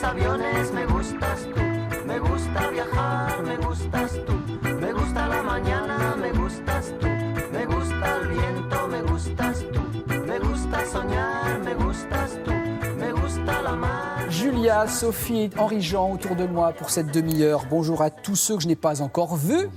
aviones, me gustas tú. Me gusta viajar, me gustas tú. Me gusta la mañana, me gustas tú. Me gusta el viento, me gustas tú. Me gusta soñar, me gustas tú. Me gusta la mar. Julia, Sophie, Henri-Jean autour de moi pour cette demi-heure. Bonjour à tous ceux que je n'ai pas encore vus.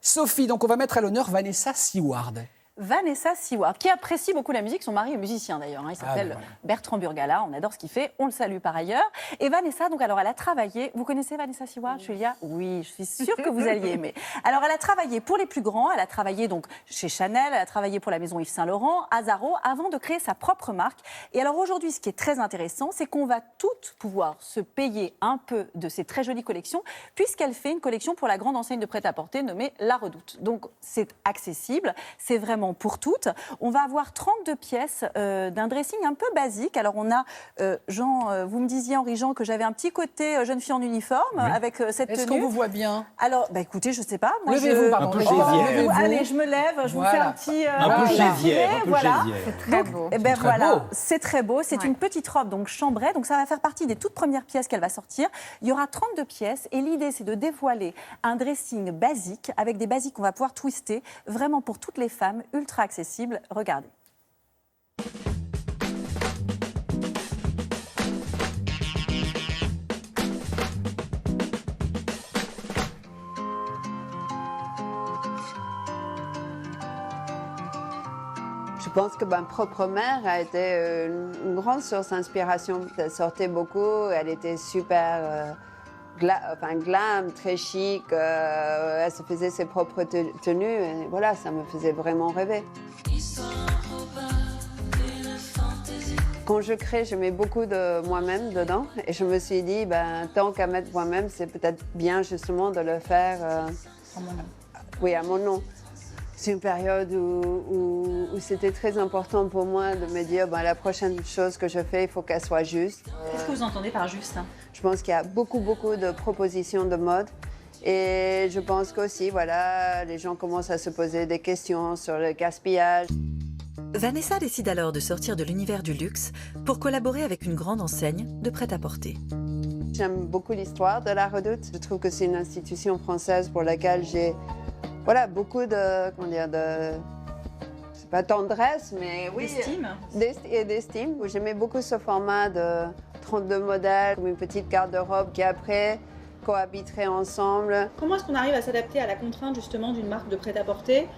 Sophie, donc on va mettre à l'honneur Vanessa Seward. Vanessa Seward, qui apprécie beaucoup la musique. Son mari est musicien d'ailleurs. Il s'appelle voilà. Bertrand Burgala. On adore ce qu'il fait. On le salue par ailleurs. Et Vanessa, donc, alors, elle a travaillé. Vous connaissez Vanessa Seward, Julia ? Oui, je suis sûre que vous alliez aimer. Alors, elle a travaillé pour les plus grands. Elle a travaillé donc chez Chanel. Elle a travaillé pour la maison Yves Saint Laurent, Azaro, avant de créer sa propre marque. Et alors aujourd'hui, ce qui est très intéressant, c'est qu'on va toutes pouvoir se payer un peu de ces très jolies collections, puisqu'elle fait une collection pour la grande enseigne de prêt-à-porter nommée La Redoute. Donc, c'est accessible. C'est vraiment pour toutes. On va avoir 32 pièces d'un dressing un peu basique. Alors on a, Jean, vous me disiez, Henri-Jean, que j'avais un petit côté jeune fille en uniforme avec cette tenue. Est-ce qu'on vous voit bien ? Alors, écoutez, je ne sais pas. Moi, Levez-vous, pardon. Un peu gésière. Allez, je me lève, je vous fais un petit... Un peu gésière. Voilà. C'est très beau. Eh ben très voilà, beau. c'est très beau. C'est une petite robe donc chambrée. Donc ça va faire partie des toutes premières pièces qu'elle va sortir. Il y aura 32 pièces et l'idée c'est de dévoiler un dressing basique avec des basiques qu'on va pouvoir twister vraiment pour toutes les femmes, ultra accessible. Regardez. Je pense que ma propre mère a été une grande source d'inspiration. Elle sortait beaucoup, elle était super glam, très chic. Elle se faisait ses propres tenues. Et voilà, ça me faisait vraiment rêver. Quand je crée, je mets beaucoup de moi-même dedans. Et je me suis dit, tant qu'à mettre moi-même, c'est peut-être bien justement de le faire oui, à mon nom. C'est une période où c'était très important pour moi de me dire la prochaine chose que je fais, il faut qu'elle soit juste. Qu'est-ce que vous entendez par juste ? Je pense qu'il y a beaucoup de propositions de mode. Et je pense qu'aussi, les gens commencent à se poser des questions sur le gaspillage. Vanessa décide alors de sortir de l'univers du luxe pour collaborer avec une grande enseigne de prêt-à-porter. J'aime beaucoup l'histoire de La Redoute. Je trouve que c'est une institution française pour laquelle j'ai beaucoup de, c'est pas tendresse, mais oui. D'estime. J'aimais beaucoup ce format de 32 modèles, comme une petite garde-robe qui après cohabiterait ensemble. Comment est-ce qu'on arrive à s'adapter à la contrainte justement d'une marque de prêt-à-porter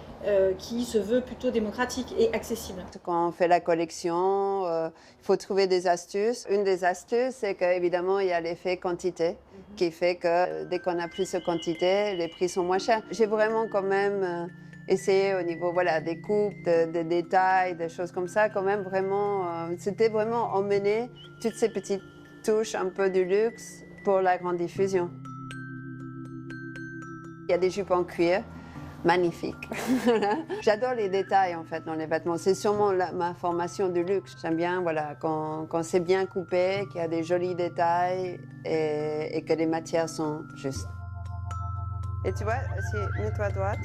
qui se veut plutôt démocratique et accessible? Quand on fait la collection, il faut trouver des astuces. Une des astuces, c'est qu'évidemment, il y a l'effet quantité qui fait que dès qu'on a plus de quantité, les prix sont moins chers. J'ai vraiment quand même essayé au niveau des coupes, des détails, des choses comme ça, quand même vraiment, c'était vraiment emmener toutes ces petites touches un peu du luxe pour la grande diffusion. Il y a des jupes en cuir. Magnifique. J'adore les détails en fait dans les vêtements. C'est sûrement ma formation du luxe. J'aime bien quand c'est bien coupé, qu'il y a des jolis détails et que les matières sont justes. Et tu vois, mets-toi à droite.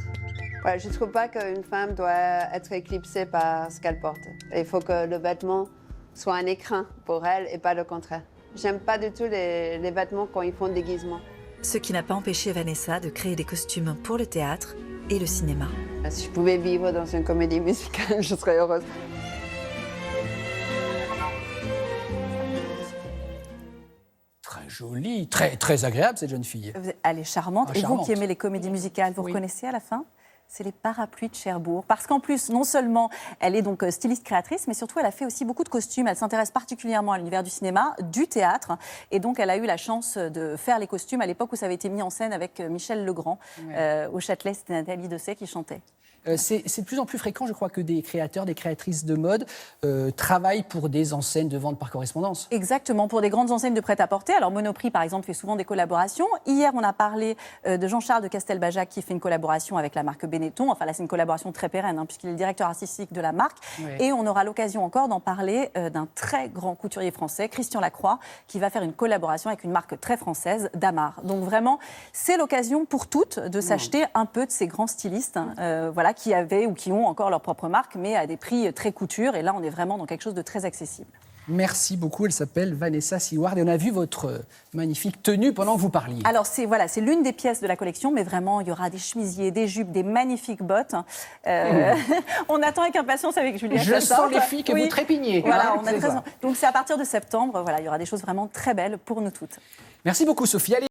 Je ne trouve pas qu'une femme doit être éclipsée par ce qu'elle porte. Il faut que le vêtement soit un écrin pour elle et pas le contraire. J'aime pas du tout les vêtements quand ils font déguisement. Ce qui n'a pas empêché Vanessa de créer des costumes pour le théâtre et le cinéma. Si je pouvais vivre dans une comédie musicale, je serais heureuse. Très jolie, très agréable cette jeune fille. Elle est charmante. Et vous qui aimez les comédies musicales, vous reconnaissez à la fin ? C'est les Parapluies de Cherbourg. Parce qu'en plus, non seulement elle est donc styliste créatrice, mais surtout elle a fait aussi beaucoup de costumes. Elle s'intéresse particulièrement à l'univers du cinéma, du théâtre. Et donc elle a eu la chance de faire les costumes à l'époque où ça avait été mis en scène avec Michel Legrand. Au Châtelet, c'était Nathalie Dessay qui chantait. C'est de plus en plus fréquent, je crois, que des créateurs, des créatrices de mode travaillent pour des enseignes de vente par correspondance. Exactement, pour des grandes enseignes de prêt-à-porter. Alors Monoprix, par exemple, fait souvent des collaborations. Hier, on a parlé de Jean-Charles de Castelbajac qui fait une collaboration avec la marque Benetton. Enfin là, c'est une collaboration très pérenne, puisqu'il est le directeur artistique de la marque. Oui. Et on aura l'occasion encore d'en parler d'un très grand couturier français, Christian Lacroix, qui va faire une collaboration avec une marque très française, Damar. Donc vraiment, c'est l'occasion pour toutes de s'acheter un peu de ces grands stylistes, qui avaient ou qui ont encore leur propre marque, mais à des prix très couture. Et là, on est vraiment dans quelque chose de très accessible. Merci beaucoup. Elle s'appelle Vanessa Seward et on a vu votre magnifique tenue pendant que vous parliez. Alors c'est l'une des pièces de la collection, mais vraiment il y aura des chemisiers, des jupes, des magnifiques bottes. On attend avec impatience avec Juliette. Je sens les filles que vous trépignez. Voilà, hein, on a très... Donc c'est à partir de septembre. Voilà, il y aura des choses vraiment très belles pour nous toutes. Merci beaucoup Sophie. Allez,